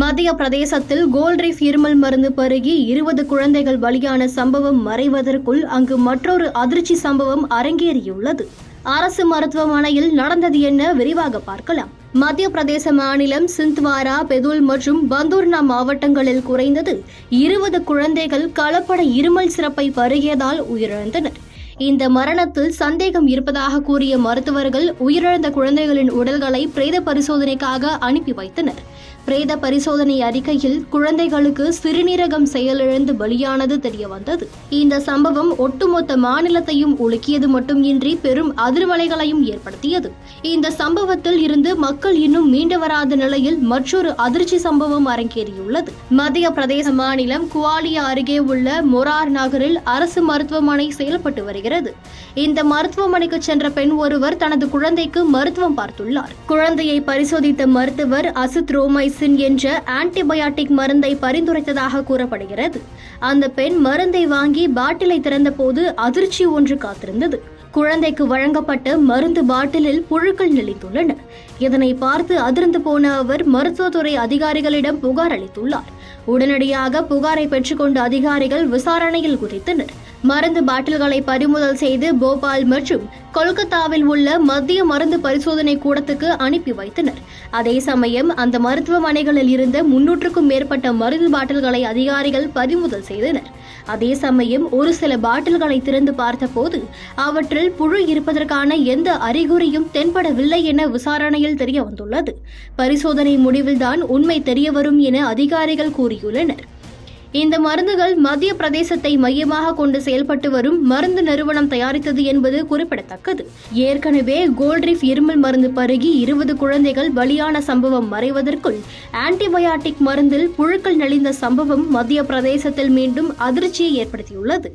மத்திய பிரதேசத்தில் கோல்ட்ரீஃப் இருமல் மருந்து பருகி 20 குழந்தைகள் பலியான சம்பவம் மறைவதற்குள் அங்கு மற்றொரு அதிர்ச்சி சம்பவம் அரங்கேறியுள்ளது. அரசு மருத்துவமனையில் நடந்தது என்ன, விரிவாக பார்க்கலாம். மத்திய பிரதேச மாநிலம் சிந்த்வாரா, பெதுல் மற்றும் பந்தூர்னா மாவட்டங்களில் குறைந்தது 20 குழந்தைகள் கலப்பட இருமல் சிறப்பை பருகியதால் உயிரிழந்தனர். இந்த மரணத்தில் சந்தேகம் இருப்பதாக கூறிய மருத்துவர்கள் உயிரிழந்த குழந்தைகளின் உடல்களை பிரேத பரிசோதனைக்காக அனுப்பி வைத்தனர். பிரேத பரிசோதனை அறிக்கையில் குழந்தைகளுக்கு சிறுநீரகம் செயலிழந்து பலியானது தெரியவந்தது. இந்த சம்பவம் ஒட்டுமொத்த மாநிலத்தையும் உலுக்கியது மட்டுமின்றி பெரும் அதிர்வலைகளையும் ஏற்படுத்தியது. இந்த சம்பவத்தில் இருந்து மக்கள் இன்னும் மீண்டு வராத நிலையில் மற்றொரு அதிர்ச்சி சம்பவம் அரங்கேறியுள்ளது. மத்திய பிரதேச மாநிலம் குவாலியா அருகே உள்ள மொரார் நகரில் அரசு மருத்துவமனை செயல்பட்டு வருகிறது. இந்த மருத்துவமனைக்கு சென்ற பெண் ஒருவர் தனது குழந்தைக்கு மருத்துவம் பார்த்துள்ளார். குழந்தையை பரிசோதித்த மருத்துவர் அசித்ரோமைசின் என்ற ஆன்டிபயாட்டிக் மருந்தை பரிந்துரைத்ததாக கூறப்படுகிறது. அந்த பெண் மருந்தை வாங்கி பாட்டிலை திறந்தபோது அதிர்ச்சி ஒன்று காத்திருந்தது. குழந்தைக்கு வழங்கப்பட்ட மருந்து பாட்டிலில் புழுக்கள் நெளித்துள்ளன. இதனை பார்த்து அதிர்ந்து போன அவர் மருத்துவத்துறை அதிகாரிகளிடம் புகார் அளித்துள்ளார். உடனடியாக புகாரை பெற்றுக்கொண்ட அதிகாரிகள் விசாரணையில் குதித்தனர். மருந்து பாட்டில்களை பறிமுதல் செய்து போபால் மற்றும் கொல்கத்தாவில் உள்ள மத்திய மருந்து பரிசோதனை கூடத்துக்கு அனுப்பி வைத்தனர். அதே சமயம் அந்த மருத்துவமனைகளில் இருந்த 300க்கும் மேற்பட்ட மருந்து பாட்டில்களை அதிகாரிகள் பறிமுதல் செய்தனர். அதே சமயம் ஒரு சில பாட்டில்களை திறந்து பார்த்தபோது அவற்றில் புழு இருப்பதற்கான எந்த அறிகுறியும் தென்படவில்லை என விசாரணையில் தெரிய வந்துள்ளது. பரிசோதனை முடிவில்தான் உண்மை தெரியவரும் என அதிகாரிகள் கூறியுள்ளனர். இந்த மருந்துகள் மத்திய பிரதேசத்தை மையமாக கொண்டு செயல்பட்டு வரும் மருந்து நிறுவனம் தயாரித்தது என்பது குறிப்பிடத்தக்கது. ஏற்கனவே கோல்ட்ரீஃப் இருமல் மருந்து பருகி 20 குழந்தைகள் பலியான சம்பவம் மறைவதற்குள் ஆன்டிபயாட்டிக் மருந்தில் புழுக்கள் நெளிந்த சம்பவம் மத்திய பிரதேசத்தில் மீண்டும் அதிர்ச்சியை ஏற்படுத்தியுள்ளது.